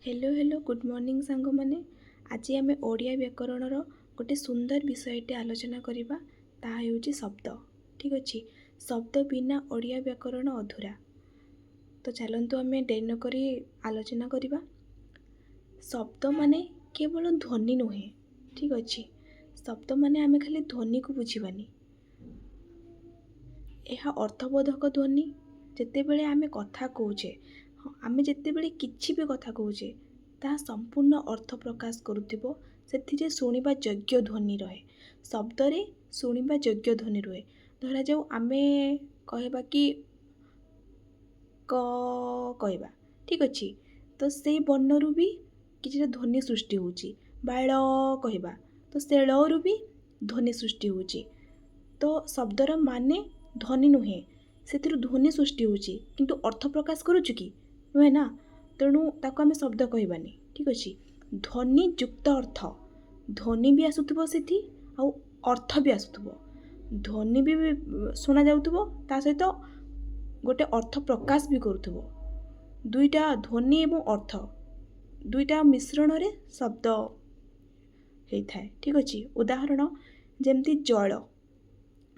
Hello hello good morning सांग मैंने आज आम ओडिया व्याकरणर गोटे सुंदर विषयटे आलोचना करवा ताहा हेउची शब्द। ठीक अच्छे शब्द बिना ओडिया व्याकरण अधूरा। तो चलतु आम डेरी नक आलोचना करवा। शब्द माने केवल ध्वनि नुहे। ठीक अच्छे शब्द माने आम खाली ध्वनि को बुझीबानी। यह अर्थबोधक ध्वनि जितेबले आम कथा कौचे आम जितेबले किछि भी कथा कौचे ताहा संपूर्ण अर्थ प्रकाश करुथिबो। से शुणा योग्य ध्वनि रहे शब्द रे शुणा योग्य ध्वनि रहे। धरा जाऊ आम कहबा कि कहबा ठीक अच्छे तो से वर्णरु भी किसी ध्वनि सृष्टि होची। बाल कहबा तो से लरु भी ध्वनि सृष्टि होची। तो शब्दर माने ध्वनि नुहे से ध्वनि सृष्टि होची किंतु अर्थ प्रकाश करुचु कि नुहे ना। तेणु ताको आम शब्द कहबानी। ठीक अच्छे ध्वनि युक्त अर्थ ध्वनि भी आसुथबो सेठी आउ अर्थ भी आसुथबो। ध्वनि भी शुणा जाउथबो ता सहित गोटे अर्थ प्रकाश भी करुथबो। दुईटा ध्वनि एवं अर्थ दुईटा मिश्रण रे शब्द होता है। ठीक अच्छे उदाहरण जेमती जल।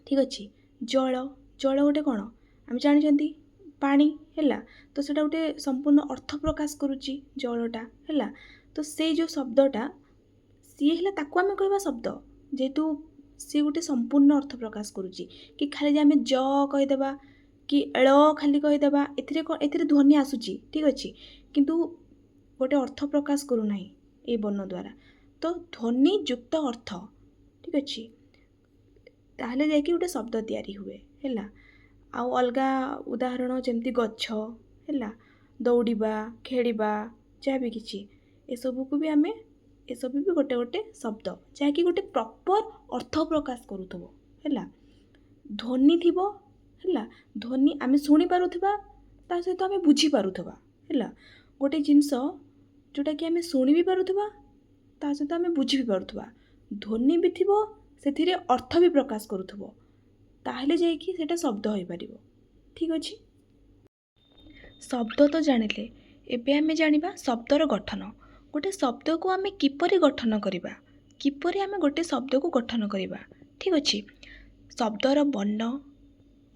ठीक अच्छे जल जल गोटे कौन आम जानी पानी है तो सेटा गोटे संपूर्ण अर्थ प्रकाश करुच्ची जलटा है। तो से जो शब्दटा सी है ताकू आम कहवा शब्द जेहेतु सी गोटे संपूर्ण अर्थ प्रकाश करुच्ची। कि खाली जे आम ज कहीदेवा कि एल खाली कहीदेवा एथिरे ध्वनि आसूची। ठीक अच्छे किंतु गोटे अर्थ प्रकाश करूना ये वर्ण द्वारा। तो ध्वनि युक्त अर्थ ठीक अच्छे ताहले जाकि गोटे शब्द तैयारी हुए है। आउ अलगा उदाहरण जमती गछ है दौड़िबा खेलिबा जहाँ भी किसी एसबू को भी आम एसबू भी गोटे गोटे शब्द जहाँकि गोटे प्रॉपर अर्थ प्रकाश करुथबो है। ध्वनि थी है ध्वनि आम शुणी पारुथबा ता सहित आम बुझी पारुथबा है। गोटे जिनस जोटा कि आम शुणी भी पारुथबा ता सहित आम बुझी भी पारुथबा। ध्वनि भी थी से अर्थ भी प्रकाश करुथबो ताहले जाइकी सेटा शब्द हो पारिबो। ठीक अच्छे शब्द तो जानिले एबे आमे जानिबा शब्दर गठन। गोटे शब्द को आमे किपरि गठन करिबा किपरि आमे गोटे शब्द को गठन करिबा। ठीक अच्छे शब्दर वर्ण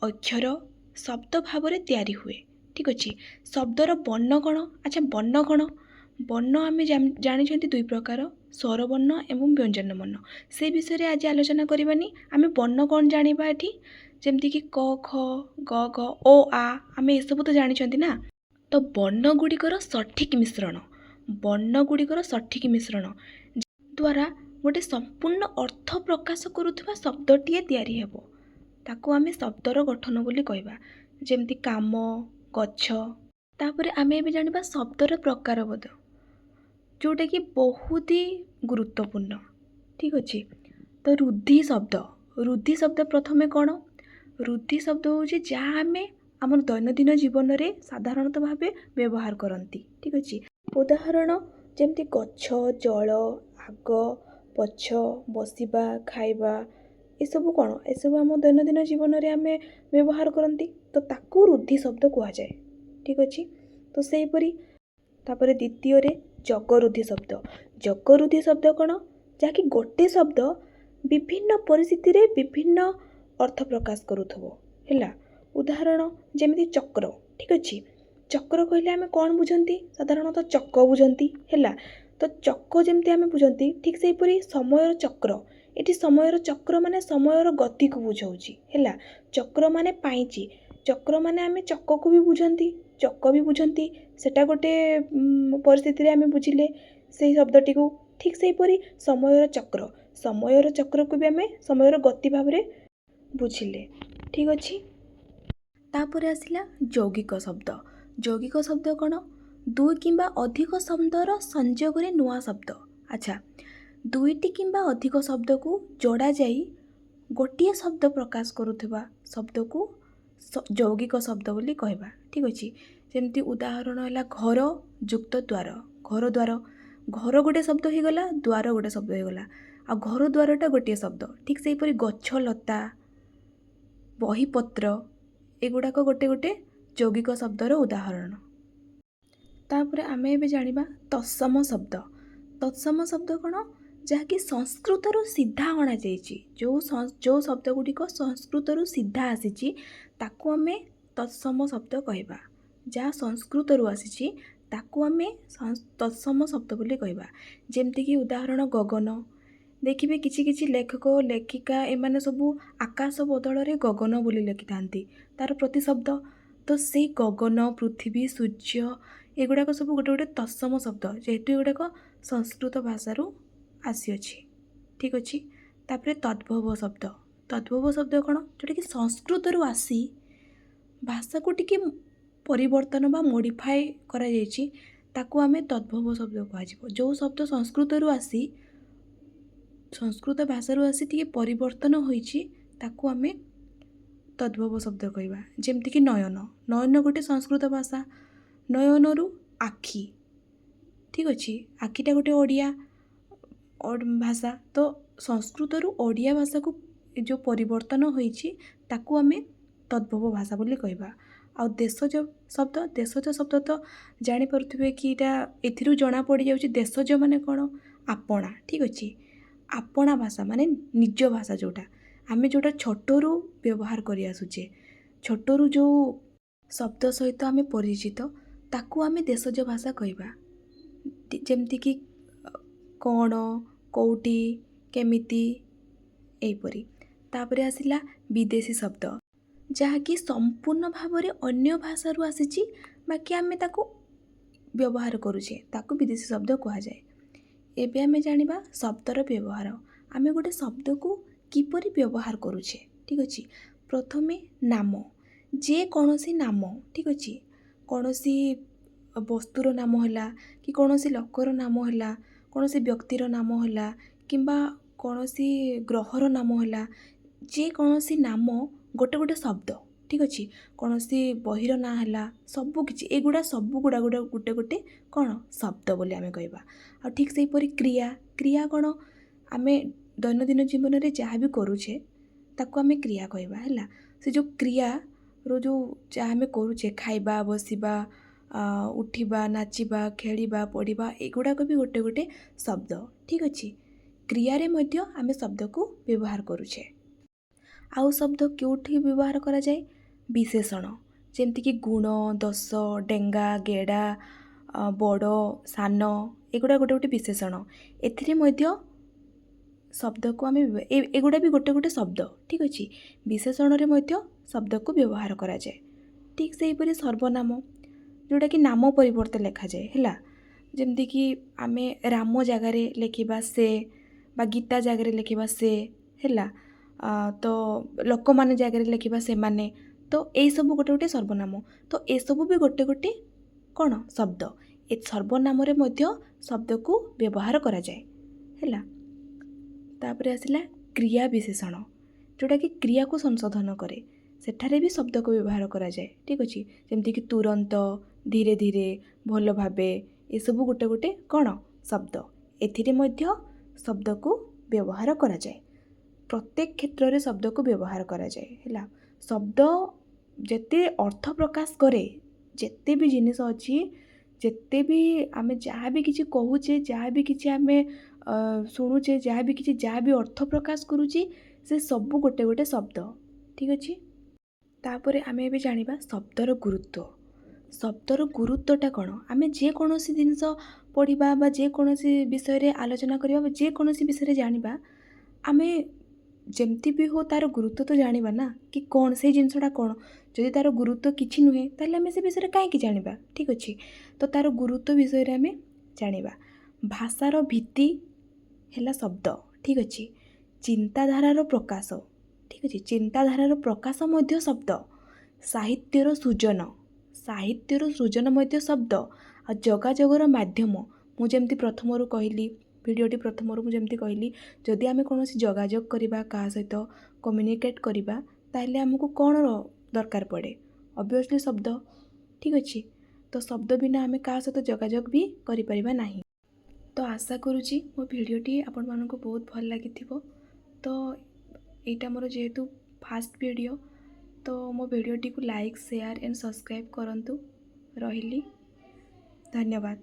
अक्षर शब्द भाव में तैयारी हुए। ठीक अच्छे शब्दर वर्ण कौन अच्छा वर्ण कौन वर्ण आम जानी दुई प्रकार स्वर वर्ण एवं व्यंजन वर्ण से विषय में आज आलोचना करवानी। आम वर्ण कौन जाना ये जमती कि क ख ग घ ओ आ आम ये सब तो जानी ना। तो वर्ण गुड़िकर सठिक मिश्रण वर्ण गुड़िकर सठिक मिश्रण द्वारा गोटे संपूर्ण अर्थ प्रकाश करुवा शब्दटीए तैयारी हेबो ताको आम शब्दर गठन बोली कहबा। जेमती काम गछ तापर आम ए जाना शब्दर प्रकार बोध जोटा कि बहुत ही गुरुत्वपूर्ण। ठीक अच्छे तो रुद्धि शब्द प्रथमे कौन रुद्धि शब्द हूँ जहाँ आम आम दैनंदिन जीवन में साधारणतः भाव व्यवहार करती। ठीक अच्छे उदाहरण जमती गछ जल आग पछ बसवा खाइबा एसबू कौन एसबू आम दैनंदिन जीवन में आम व्यवहार करती तो ताकू रुद्धि शब्द कहुए। ठीक अच्छे तो सेहीपरि तापर द्वितीय जगरुद्धि शब्द कौन जहाँकि गोटे शब्द विभिन्न परिस्थिति रे विभिन्न अर्थ प्रकाश करुथबो है। उदाहरण जेमिति चक्र। ठीक अच्छे चक्र कहले आम कौन बुझंती साधारणतः चक बुझंती है। तो चक जमती आम बुझंती ठीक सेहीपरि समयर चक्र ये समयर चक्र माने समयर गति को बुझाऊँगी है। चक्र माने पाइची चक्र माने आम चक को भी बुझंती चक भी बुझंती सेटा गोटे परिस्थिति आम बुझिले से शब्दटी को। ठीक सेहीपरि समयर चक्र को भी आम समयर गति भाव में बुझिले। ठीक अच्छे तापर आसिला यौगिक शब्द कौन दुई किंबा अधिक शब्दर संयोग रे नुआ शब्द। अच्छा दुईटी किंबा अधिक शब्द को जोड़ा जाई गोटिए शब्द प्रकाश करुवा शब्द को यौगिक शब्द बोली कहबा। ठीक अच्छे जमती उदाहरण है घर युक्त द्वार घर गोटे शब्द हो गला द्वार गोटे शब्द हो गला आ घर द्वारटा गोटे शब्द। ठीक सेहीपरि गछ लता बहीपत्र एगुड़ाक गोटे गोटे यौगिक शब्दर उदाहरण। ତାପରେ ଆମେ ଏବେ ଜାଣିବା ତତ୍ସମ ଶବ୍ଦ। ତତ୍ସମ ଶବ୍ଦ କ'ଣ? ଯାହାକି ସଂସ୍କୃତରୁ ସିଧା ଅଣାଯାଇଛି। ଯେଉଁ ଶବ୍ଦ ଗୁଡ଼ିକ ସଂସ୍କୃତରୁ ସିଧା ଆସିଛି ତାକୁ ଆମେ ତତ୍ସମ ଶବ୍ଦ କହିବା। ଯାହା ସଂସ୍କୃତରୁ ଆସିଛି ତାକୁ ଆମେ ତତ୍ସମ ଶବ୍ଦ ବୋଲି କହିବା। ଯେମିତିକି ଉଦାହରଣ ଗଗନ। ଦେଖିବେ କିଛି କିଛି ଲେଖକ ଲେଖିକା ଏମାନେ ସବୁ ଆକାଶ ବଦଳରେ ଗଗନ ବୋଲି ଲେଖିଥାନ୍ତି ତା'ର ପ୍ରତିଶବ୍ଦ। ତ ସେଇ ଗଗନ, ପୃଥିବୀ, ସୂର୍ଯ୍ୟ ଏଗୁଡ଼ାକ ସବୁ ଗୋଟେ ଗୋଟେ ତତ୍ସମ ଶବ୍ଦ, ଯେହେତୁ ଏଗୁଡ଼ାକ ସଂସ୍କୃତ ଭାଷାରୁ ଆସିଅଛି। ଠିକ୍ ଅଛି। ତାପରେ ତଦ୍ଭବ ଶବ୍ଦ। ତଦ୍ଭବ ଶବ୍ଦ କ'ଣ? ଯେଉଁଟାକି ସଂସ୍କୃତରୁ ଆସି ଭାଷାକୁ ଟିକେ ପରିବର୍ତ୍ତନ ବା ମୋଡ଼ିଫାଏ କରାଯାଇଛି, ତାକୁ ଆମେ ତଦ୍ଭବ ଶବ୍ଦ କୁହାଯିବ। ଯେଉଁ ଶବ୍ଦ ସଂସ୍କୃତରୁ ଆସି ସଂସ୍କୃତ ଭାଷାରୁ ଆସି ଟିକେ ପରିବର୍ତ୍ତନ ହୋଇଛି ତାକୁ ଆମେ ତଦ୍ଭବ ଶବ୍ଦ କହିବା। ଯେମିତିକି ନୟନ। ନୟନ ଗୋଟେ ସଂସ୍କୃତ ଭାଷା। ନୟନରୁ ଆଖି। ଠିକ୍ ଅଛି। ଆଖିଟା ଗୋଟେ ଓଡ଼ିଆ ଭାଷା। ତ ସଂସ୍କୃତରୁ ଓଡ଼ିଆ ଭାଷାକୁ ଯେଉଁ ପରିବର୍ତ୍ତନ ହୋଇଛି ତାକୁ ଆମେ ତଦ୍ଭବ ଭାଷା ବୋଲି କହିବା। ଆଉ ଦେଶଜ ଶବ୍ଦ। ଦେଶଜ ଶବ୍ଦ ତ ଜାଣିପାରୁଥିବେ କି ଏଥିରୁ ଜଣାପଡ଼ିଯାଉଛି ଦେଶଜ ମାନେ କ'ଣ? ଆପଣା। ଠିକ୍ ଅଛି। ଆପଣା ଭାଷା ମାନେ ନିଜ ଭାଷା ଯେଉଁଟା ଆମେ ଯେଉଁଟା ଛୋଟରୁ ବ୍ୟବହାର କରି ଆସୁଛେ, ଛୋଟରୁ ଯେଉଁ ଶବ୍ଦ ସହିତ ଆମେ ପରିଚିତ ତାକୁ ଆମେ ଦେଶଜ ଭାଷା କହିବା। ଯେମିତିକି କ'ଣ, କେଉଁଠି, କେମିତି ଏହିପରି। ତାପରେ ଆସିଲା ବିଦେଶୀ ଶବ୍ଦ, ଯାହାକି ସମ୍ପୂର୍ଣ୍ଣ ଭାବରେ ଅନ୍ୟ ଭାଷାରୁ ଆସିଛି, ବାକି ଆମେ ତାକୁ ବ୍ୟବହାର କରୁଛେ, ତାକୁ ବିଦେଶୀ ଶବ୍ଦ କୁହାଯାଏ। ଏବେ ଆମେ ଜାଣିବା ଶବ୍ଦର ବ୍ୟବହାର। ଆମେ ଗୋଟେ ଶବ୍ଦକୁ କିପରି ବ୍ୟବହାର କରୁଛେ। ଠିକ୍ ଅଛି। ପ୍ରଥମେ ନାମ। ଯେକୌଣସି ନାମ। ଠିକ୍ ଅଛି। କୌଣସି ବସ୍ତୁର ନାମ ହେଲା କି କୌଣସି ଲୋକର ନାମ ହେଲା, କୌଣସି ବ୍ୟକ୍ତିର ନାମ ହେଲା କିମ୍ବା କୌଣସି ଗ୍ରହର ନାମ ହେଲା, ଯେକୌଣସି ନାମ ଗୋଟେ ଗୋଟେ ଶବ୍ଦ। ଠିକ୍ ଅଛି। କୌଣସି ବହିର ନାଁ ହେଲା, ସବୁକିଛି ଏଗୁଡ଼ା ସବୁଗୁଡ଼ା ଗୋଟେ ଗୋଟେ କ'ଣ? ଶବ୍ଦ ବୋଲି ଆମେ କହିବା। ଆଉ ଠିକ୍ ସେହିପରି କ୍ରିୟା। କ୍ରିୟା କ'ଣ? ଆମେ ଦୈନନ୍ଦିନ ଜୀବନରେ ଯାହା ବି କରୁଛେ ତାକୁ ଆମେ କ୍ରିୟା କହିବା ହେଲା। ସେ ଯେଉଁ କ୍ରିୟାର ଯାହା ଆମେ କରୁଛେ, ଖାଇବା, ବସିବା, ଉଠିବା, ନାଚିବା, ଖେଳିବା, ପଢ଼ିବା, ଏଗୁଡ଼ାକ ବି ଗୋଟେ ଗୋଟେ ଶବ୍ଦ। ଠିକ୍ ଅଛି। କ୍ରିୟାରେ ମଧ୍ୟ ଆମେ ଶବ୍ଦକୁ ବ୍ୟବହାର କରୁଛେ। ଆଉ ଶବ୍ଦ କେଉଁଠି ବ୍ୟବହାର କରାଯାଏ? ବିଶେଷଣ। ଯେମିତିକି ଗୁଣ, ଦୋଷ, ଡେଙ୍ଗା, ଗେଡ଼ା, ବଡ଼, ସାନ ଏଗୁଡ଼ା ଗୋଟେ ଗୋଟେ ବିଶେଷଣ। ଏଥିରେ ମଧ୍ୟ ଶବ୍ଦକୁ ଆମେ ଏଗୁଡ଼ା ବି ଗୋଟେ ଗୋଟେ ଶବ୍ଦ। ଠିକ୍ ଅଛି। ବିଶେଷଣରେ ମଧ୍ୟ ଶବ୍ଦକୁ ବ୍ୟବହାର କରାଯାଏ। ଠିକ୍ ସେହିପରି ସର୍ବନାମ, ଯେଉଁଟାକି ନାମ ପରିବର୍ତ୍ତେ ଲେଖାଯାଏ ହେଲା। ଯେମିତିକି ଆମେ ରାମ ଜାଗାରେ ଲେଖିବା ସେ, ବା ଗୀତା ଜାଗାରେ ଲେଖିବା ସେ ହେଲା। ତ ଲୋକମାନେ ଜାଗାରେ ଲେଖିବା ସେମାନେ। ତ ଏଇସବୁ ଗୋଟେ ଗୋଟେ ସର୍ବନାମ। ତ ଏସବୁ ବି ଗୋଟେ ଗୋଟେ କ'ଣ? ଶବ୍ଦ। ଏ ସର୍ବନାମରେ ମଧ୍ୟ ଶବ୍ଦକୁ ବ୍ୟବହାର କରାଯାଏ ହେଲା। ତାପରେ ଆସିଲା କ୍ରିୟା ବିଶେଷଣ, ଯେଉଁଟାକି କ୍ରିୟାକୁ ସଂଶୋଧନ କରେ। ସେଠାରେ ବି ଶବ୍ଦକୁ ବ୍ୟବହାର କରାଯାଏ। ଠିକ୍ ଅଛି। ଯେମିତିକି ତୁରନ୍ତ, ଧୀରେ ଧୀରେ, ଭଲ ଭାବେ ଏସବୁ ଗୋଟେ ଗୋଟେ କ'ଣ? ଶବ୍ଦ। ଏଥିରେ ମଧ୍ୟ ଶବ୍ଦକୁ ବ୍ୟବହାର କରାଯାଏ। ପ୍ରତ୍ୟେକ କ୍ଷେତ୍ରରେ ଶବ୍ଦକୁ ବ୍ୟବହାର କରାଯାଏ ହେଲା। ଶବ୍ଦ ଯେତେ ଅର୍ଥ ପ୍ରକାଶ କରେ, ଯେତେ ବି ଜିନିଷ ଅଛି, ଯେତେ ବି ଆମେ ଯାହା ବି କିଛି କହୁଛେ, ଯାହା ବି କିଛି ଆମେ ଶୁଣୁଛେ, ଯାହା ବି ଅର୍ଥ ପ୍ରକାଶ କରୁଛି, ସେ ସବୁ ଗୋଟେ ଗୋଟେ ଶବ୍ଦ। ଠିକ୍ ଅଛି। ତାପରେ ଆମେ ଏବେ ଜାଣିବା ଶବ୍ଦର ଗୁରୁତ୍ୱ। ଶବ୍ଦର ଗୁରୁତ୍ୱଟା କ'ଣ? ଆମେ ଯେକୌଣସି ଜିନିଷ ପଢ଼ିବା ବା ଯେକୌଣସି ବିଷୟରେ ଆଲୋଚନା କରିବା ବା ଯେକୌଣସି ବିଷୟରେ ଜାଣିବା, ଆମେ ଯେମିତି ବି ହଉ ତା'ର ଗୁରୁତ୍ୱ ତ ଜାଣିବା ନା, କି କ'ଣ ସେଇ ଜିନିଷଟା କ'ଣ। ଯଦି ତା'ର ଗୁରୁତ୍ୱ କିଛି ନୁହେଁ ତାହେଲେ ଆମେ ସେ ବିଷୟରେ କାହିଁକି ଜାଣିବା। ଠିକ୍ ଅଛି। ତ ତା'ର ଗୁରୁତ୍ୱ ବିଷୟରେ ଆମେ ଜାଣିବା। ଭାଷାର ଭିତ୍ତି ହେଲା ଶବ୍ଦ। ଠିକ୍ ଅଛି। ଚିନ୍ତାଧାରାର ପ୍ରକାଶ। ଠିକ୍ ଅଛି। ଚିନ୍ତାଧାରାର ପ୍ରକାଶ ମଧ୍ୟ ଶବ୍ଦ। ସାହିତ୍ୟର ସୃଜନ। ସାହିତ୍ୟର ସୃଜନ ମଧ୍ୟ ଶବ୍ଦ। ଆଉ ଯୋଗାଯୋଗର ମାଧ୍ୟମ। ମୁଁ ଯେମିତି ପ୍ରଥମରୁ କହିଲି, ଭିଡ଼ିଓଟି ପ୍ରଥମରୁ ମୁଁ ଯେମିତି କହିଲି, ଯଦି ଆମେ କୌଣସି ଯୋଗାଯୋଗ କରିବା, କାହା ସହିତ କମ୍ୟୁନିକେଟ୍ କରିବା, ତାହେଲେ ଆମକୁ କ'ଣ ଦରକାର ପଡ଼େ? ଅବଭିୟସ୍ଲି ଶବ୍ଦ। ଠିକ୍ ଅଛି। ତ ଶବ୍ଦ ବିନା ଆମେ କାହା ସହିତ ଯୋଗାଯୋଗ ବି କରିପାରିବା ନାହିଁ। ତ ଆଶା କରୁଛି ମୋ ଭିଡ଼ିଓଟି ଆପଣମାନଙ୍କୁ ବହୁତ ଭଲ ଲାଗିଥିବ। ତ ଏଇଟା ମୋର ଯେହେତୁ ଫାର୍ଷ୍ଟ ଭିଡ଼ିଓ, ତ ମୋ ଭିଡ଼ିଓଟିକୁ ଲାଇକ୍, ସେୟାର ଆଣ୍ଡ ସବସ୍କ୍ରାଇବ୍ କରନ୍ତୁ। ରହିଲି। ଧନ୍ୟବାଦ।